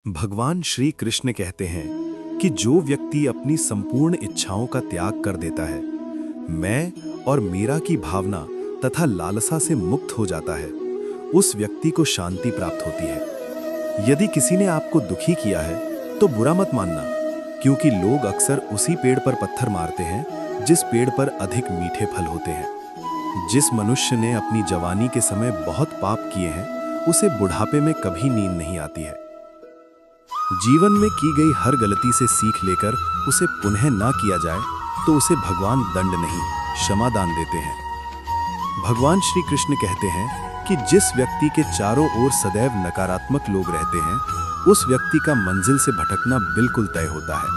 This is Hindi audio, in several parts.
भगवान श्री कृष्ण कहते हैं कि जो व्यक्ति अपनी संपूर्ण इच्छाओं का त्याग कर देता है, मैं और मेरा की भावना तथा लालसा से मुक्त हो जाता है, उस व्यक्ति को शांति प्राप्त होती है। यदि किसी ने आपको दुखी किया है तो बुरा मत मानना, क्योंकि लोग अक्सर उसी पेड़ पर पत्थर मारते हैं जिस पेड़ पर अधिक मीठे फल होते हैं। जिस मनुष्य ने अपनी जवानी के समय बहुत पाप किए हैं, उसे बुढ़ापे में कभी नींद नहीं आती है। जीवन में की गई हर गलती से सीख लेकर उसे पुनः ना किया जाए तो उसे भगवान दंड नहीं, क्षमादान देते हैं। भगवान श्री कृष्ण कहते हैं कि जिस व्यक्ति के चारों ओर सदैव नकारात्मक लोग रहते हैं, उस व्यक्ति का मंजिल से भटकना बिल्कुल तय होता है।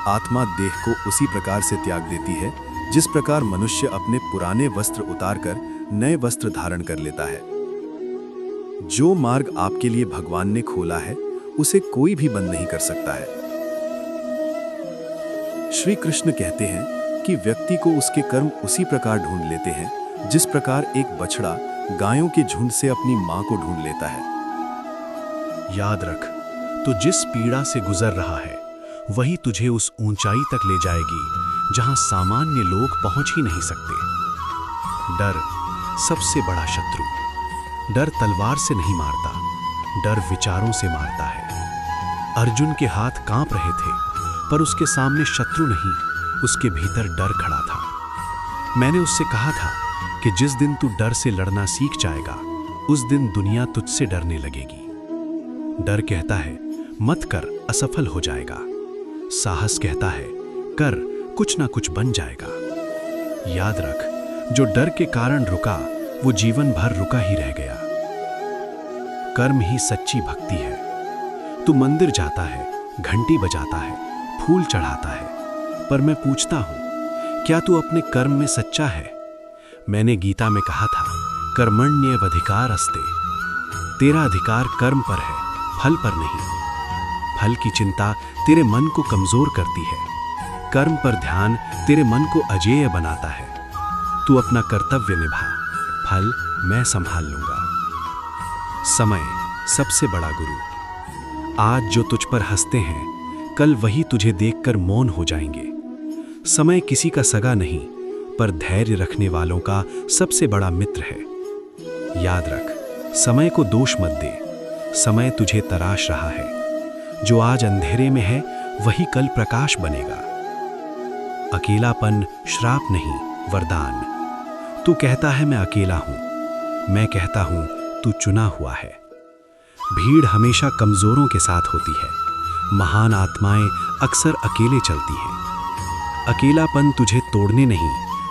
आत्मा देह को उसी प्रकार से त्याग देती है जिस प्रकार मनुष्य अपने पुराने वस्त्र उतारकर नए वस्त्र धारण कर लेता है। जो मार्ग आपके लिए भगवान ने खोला है, उसे कोई भी बंद नहीं कर सकता है। श्री कृष्ण कहते हैं कि व्यक्ति को उसके कर्म उसी प्रकार ढूंढ लेते हैं जिस प्रकार एक बछड़ा गायों के झुंड से अपनी मां को ढूंढ लेता है। याद रख, तू जिस पीड़ा से गुजर रहा है वही तुझे उस ऊंचाई तक ले जाएगी जहां सामान्य लोग पहुंच ही नहीं सकते। डर सबसे बड़ा शत्रु। डर तलवार से नहीं मारता, डर विचारों से मारता है। अर्जुन के हाथ कांप रहे थे, पर उसके सामने शत्रु नहीं, उसके भीतर डर खड़ा था। मैंने उससे कहा था कि जिस दिन तू डर से लड़ना सीख जाएगा, उस दिन दुनिया तुझसे डरने लगेगी। डर कहता है मत कर, असफल हो जाएगा। साहस कहता है कर, कुछ ना कुछ बन जाएगा। याद रख, जो डर के कारण रुका वो जीवन भर रुका ही रह गया। कर्म ही सच्ची भक्ति है। तू मंदिर जाता है, घंटी बजाता है, फूल चढ़ाता है, पर मैं पूछता हूं, क्या तू अपने कर्म में सच्चा है? मैंने गीता में कहा था, कर्मण्येवाधिकारस्ते। तेरा अधिकार कर्म पर है, फल पर नहीं। फल की चिंता तेरे मन को कमजोर करती है। कर्म पर ध्यान तेरे मन को अजेय बनाता है। तू अपना कर्तव्य निभा, फल मैं संभाल लूंगा। समय सबसे बड़ा गुरु। आज जो तुझ पर हंसते हैं, कल वही तुझे देखकर मौन हो जाएंगे। समय किसी का सगा नहीं, पर धैर्य रखने वालों का सबसे बड़ा मित्र है। याद रख, समय को दोष मत दे। समय तुझे तराश रहा है। जो आज अंधेरे में है, वही कल प्रकाश बनेगा। अकेलापन श्राप नहीं, वरदान। तू कहता है मैं अकेला हूं, मैं कहता हूं तू चुना हुआ है। भीड़ हमेशा कमजोरों के साथ होती है। महान आत्माएं अक्सर अकेले चलती हैं। अकेलापन तुझे तोड़ने नहीं,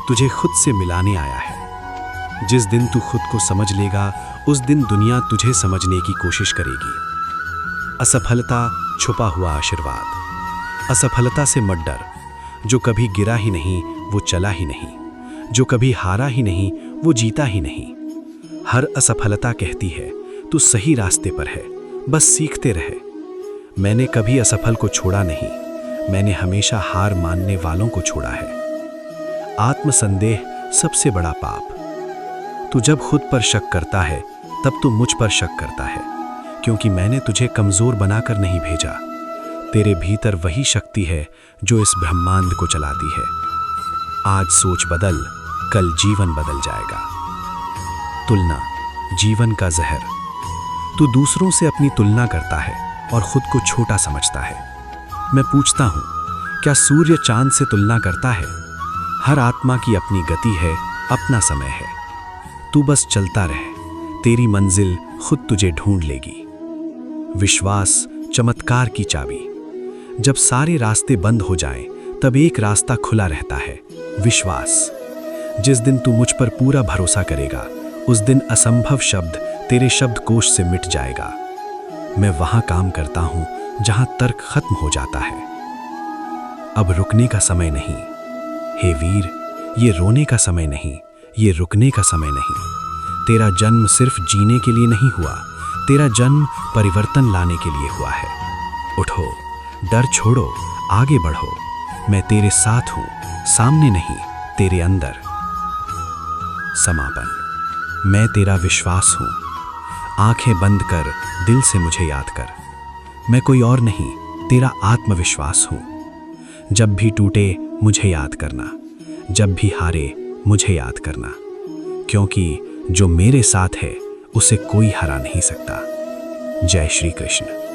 तुझे खुद से मिलाने आया है। जिस दिन तू खुद को समझ लेगा, उस दिन दुनिया तुझे समझने की कोशिश करेगी। असफलता छुपा हुआ आशीर्वाद। असफलता से मत डर। जो कभी गिरा ही नहीं, वो चला ही नहीं। जो कभी हारा ही नहीं, वो जीता ही नहीं। हर असफलता कहती है तू सही रास्ते पर है, बस सीखते रहे। मैंने कभी असफल को छोड़ा नहीं, मैंने हमेशा हार मानने वालों को छोड़ा है। आत्मसंदेह सबसे बड़ा पाप। तू जब खुद पर शक करता है, तब तू मुझ पर शक करता है, क्योंकि मैंने तुझे कमजोर बनाकर नहीं भेजा। तेरे भीतर वही शक्ति है जो इस ब्रह्मांड को चलाती है। आज सोच बदल, कल जीवन बदल जाएगा। तुलना जीवन का जहर। तू दूसरों से अपनी तुलना करता है और खुद को छोटा समझता है। मैं पूछता हूं, क्या सूर्य चांद से तुलना करता है? हर आत्मा की अपनी गति है, अपना समय है। तू बस चलता रहे, तेरी मंजिल खुद तुझे ढूंढ लेगी। विश्वास चमत्कार की चाबी। जब सारे रास्ते बंद हो जाएं, तब एक रास्ता खुला रहता है, विश्वास। जिस दिन तू मुझ पर पूरा भरोसा करेगा, उस दिन असंभव शब्द तेरे शब्दकोश से मिट जाएगा। मैं वहां काम करता हूं जहां तर्क खत्म हो जाता है। अब रुकने का समय नहीं। हे वीर, ये रोने का समय नहीं, ये रुकने का समय नहीं। तेरा जन्म सिर्फ जीने के लिए नहीं हुआ, तेरा जन्म परिवर्तन लाने के लिए हुआ है। उठो, डर छोड़ो, आगे बढ़ो। मैं तेरे साथ हूं, सामने नहीं, तेरे अंदर। समापन। मैं तेरा विश्वास हूं। आंखें बंद कर दिल से मुझे याद कर। मैं कोई और नहीं, तेरा आत्मविश्वास हूं। जब भी टूटे मुझे याद करना, जब भी हारे मुझे याद करना, क्योंकि जो मेरे साथ है उसे कोई हरा नहीं सकता। जय श्री कृष्ण।